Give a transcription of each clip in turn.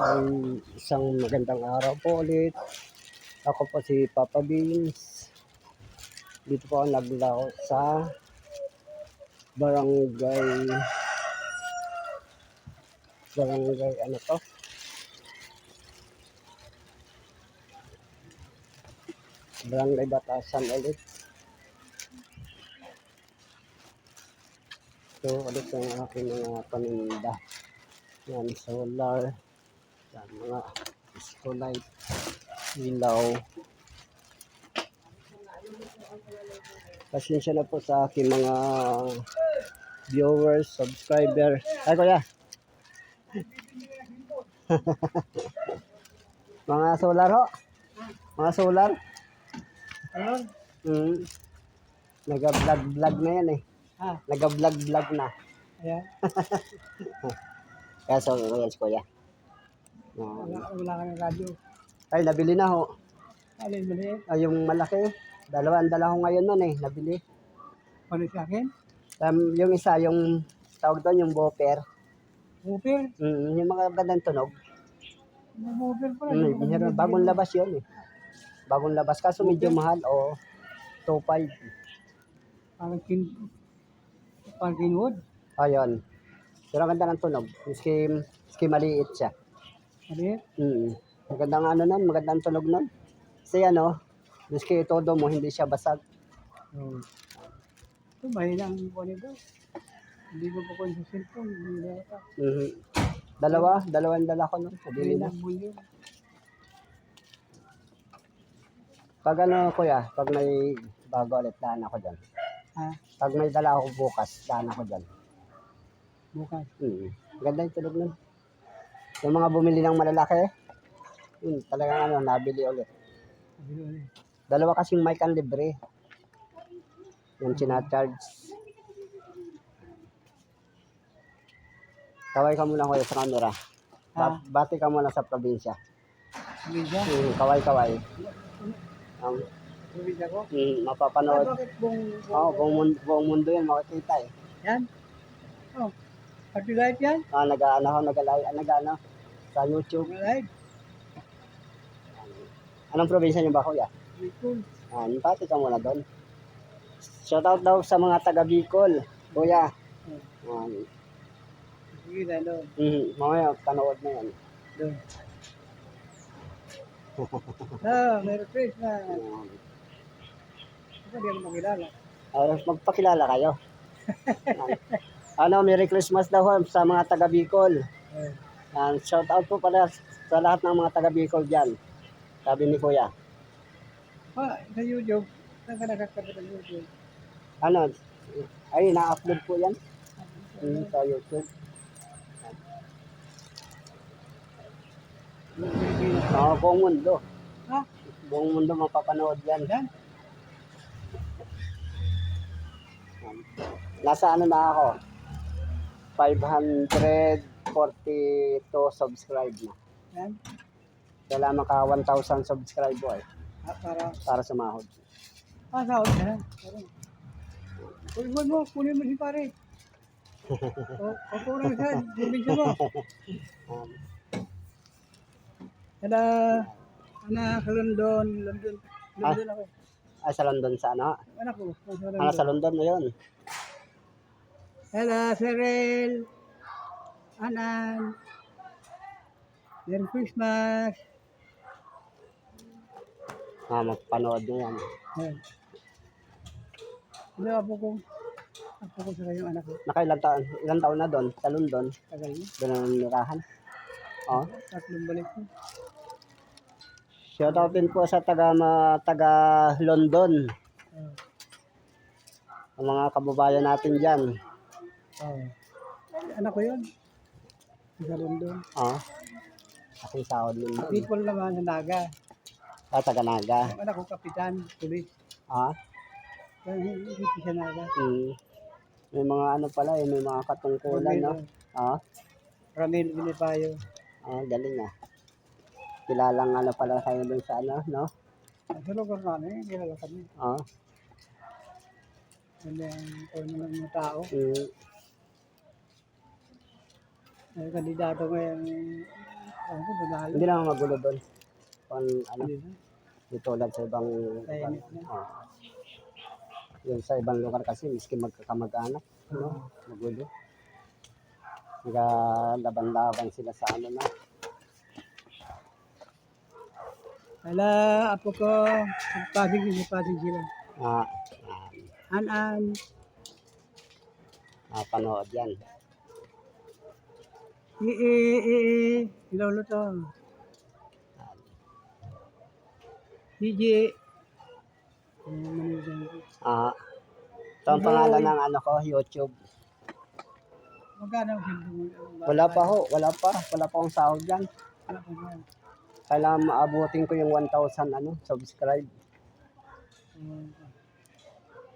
Ay isang magandang araw po ulit. Ako po si Papa Beans. Dito po ako naglako sa barangay ano to? Barangay Batasan ulit. So ulit ang aking mga paninda. Yan, solar. Yan, mga disco light, ilaw. Pasensya na po sa aking mga viewers, subscriber. Ay kuya. Mga solar ho. Mga solar. Ayun. Naga-vlog na yan eh. Naga-vlog na. Ayan. Kaya so, yan si kuya. Wala ka ng radyo. Ay, nabili na ho. Alin mo na Ay, yung malaki. Ang dala ko ngayon nun eh. Nabili. Ano sa akin? Yung isa, yung tawag doon, yung bopper. Booper? Yung mga bandang tunog. May booper pala. Bagong labas yun eh. Bagong labas. Kaso medyo mahal o 2.5. Parang kinwood. Ayun. Pero ang ganda ng tunog. Maski maliit siya. Maliit? Magandang ano nun, magandang tunog nun. Kasi ano, maski todo mo, hindi siya basag. Ito, mahina ang buwan nito. Hindi ko pa kung sa cellphone. Hindi ata. Dalawang dala ko nun. Nabili Mahina na. ang buwan yun. Pag ano kuya, pag may bago ulit, daan ako dyan. Pag may dala ako bukas, daan ako dyan. Bukas. Ganda yung tunog nun. Yung mga bumili ng malalaki, talagang ano, nabili ulit. Dalawa kasing mic ang libre. Yung sinacharge. Kaway ka muna kuya sa camera. Bati ka muna sa probinsya. Probinsya? Kaway. Probinsya ko? Mapapanood. Bakit Buong mundo yan, makikita eh. Yan? Oh. Party life yan? Nag-ano sa YouTube. Live? Anong probinsya niyo ba kuya? Bicol. Pati ka muna doon. Shoutout daw sa mga taga Bicol, kuya. Sige, lalo. Mamaya, panood na yan. Doon. Merry Christmas. Hindi ako makilala. Magpakilala kayo. Merry Christmas daw sa mga taga Bicol. Shoutout po pala sa lahat ng mga taga Bicol dyan. Sabi ni kuya. Sa YouTube. Saan ka nakakapit ng YouTube? Na-upload po yan. Sa YouTube. Buong mundo. Buong mundo mapapanood yan. Nasa ano na ako? 542 subscribe na. Yan? Kailangan maka 1,000 subscriber para sumahod. Sahod ka na. Kunin mo si pare. Kukulang siya. Probinsya mo. Sa London ako. Sa London sa ano? Anak ko. Sa London na yun. Hello, Cyril. Anan. Merry Christmas. Magpanood nyo yan. Hello, apo ko sa kayong anak ko. Ilang taon na doon sa London? Tagal niya. Doon ang nirahan. 3 balik ko. Shoutout din po sa taga London. Ang mga kababayan natin dyan. Anak ko yun. Sa London. Aking sahod nun. People naman sa Naga. Taga Naga. Anak ko kapitan, pulis. Hindi siya Naga. May mga ano pala may mga katungkulan, no? Ramil Vinipayo. Galing Kilalang ano pala kayo dun sa ano, no? Sa lugar namin, kilala kami. Ano yung mga tao. Kandidato ngayon Ako, nalalo. Hindi naman magulo doon. Kung ano, Hindi na. dito lang sa ibang lugar. Tahimik na. Yun sa ibang lugar kasi, miski magkakamag-anak, no? Magulo. Laban-laban sila sa ano na. Wala, apo ko, pagpasig sila. Ah, An-an. panood yan. Ilolo to. DJ. Ito ang pangalan ng ano ko, YouTube. Magkano ang sildo mo? Wala pa akong sahod dyan. Wala pa ba? Kailangan maabutin ko yung 1,000 subscribe.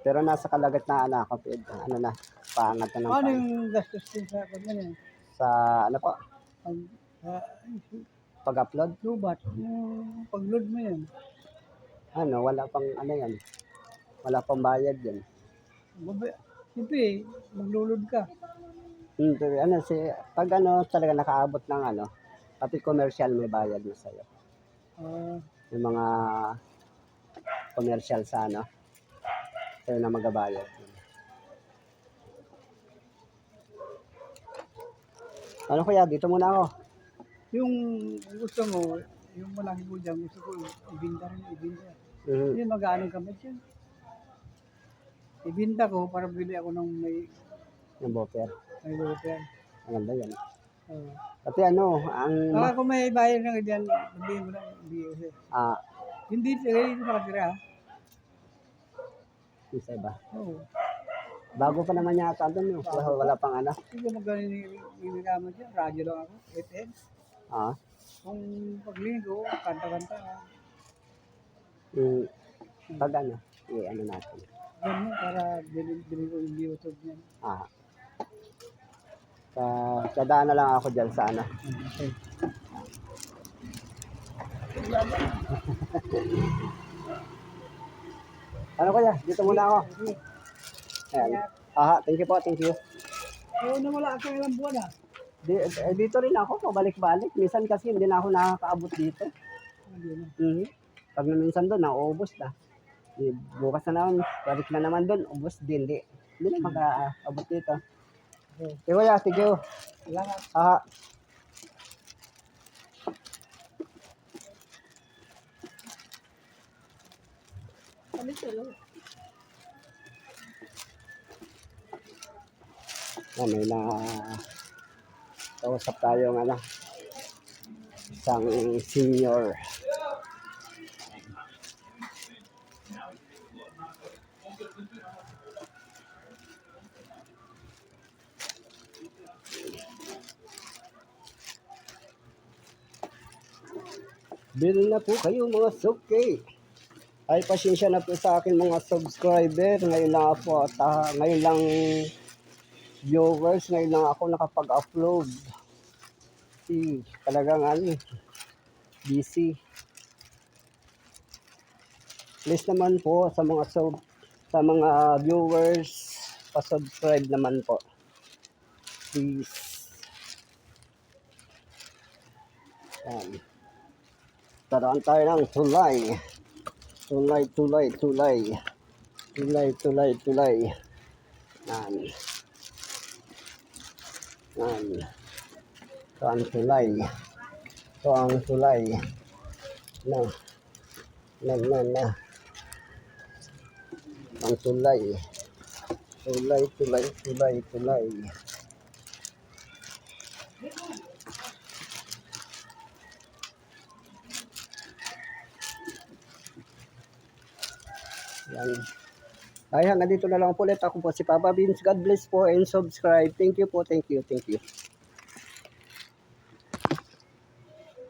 Pero nasa kalagitnaan na ako, ano na, paangat na ng Ano paangat. yung gastos din sa pagmana? Sa ano po, pag-upload, Lubat. Yung pag-load mo yan. wala pang ano yan. Wala pang bayad yan. Siyempre, maglulod ka. Pag talaga nakaabot ng pati commercial may bayad na sa'yo. Yung mga commercial sa sa'yo na magabayad. Ano kuya, dito muna ako. Yung gusto mo, yung malaki mo dyan, gusto ko ibinta rin, ibinta. Mhm. Hindi mag-ano kami dyan. Ibinta ko para bili ako ng may Yung buffer. maganda yan. Pati ang Baka kung may bayar na dyan, sabihin mo lang, hindi. Hindi nakatira. isa ba? Oo. Bago pa naman yata doon, wala pang Hindi ko magano nilalaman dyan. Radyo lang ako. FM. Kung paglinggo, kanta-kanta. Pag natin. Ganun, para bilhin ko yung YouTube niyan. Dadaan na lang ako dyan sa Okay. Ano kuya, dito muna ako. Ayan. Thank you po, thank you. Oo, nawala ako ilang buwan ah. Dito rin ako, pabalik-balik. Minsan kasi hindi na ako nakakaabot dito. Pag minsan doon, nauubos na. Bukas na naman, balik na naman doon, ubos din. Hindi na makaabot dito. Okay, kuya, thank you. Salamat. May kausap tayong isang senior. Bili na po kayo mga suki. Ay, pasensya na po sa akin mga subscriber. Ngayon lang ako at ngayon lang viewers, ngayon lang ako nakapag-upload. Talagang busy. Please naman po sa mga viewers, pa-subscribe naman po. Please. Taraan tayo ng tulay. Tulay. Yan. Ito ang tulay. Ang tulay. Tulay. Yan. Ay, hanggang dito na lang po ulit. Ako po si Papa Beans. God bless po and subscribe. Thank you po. Thank you.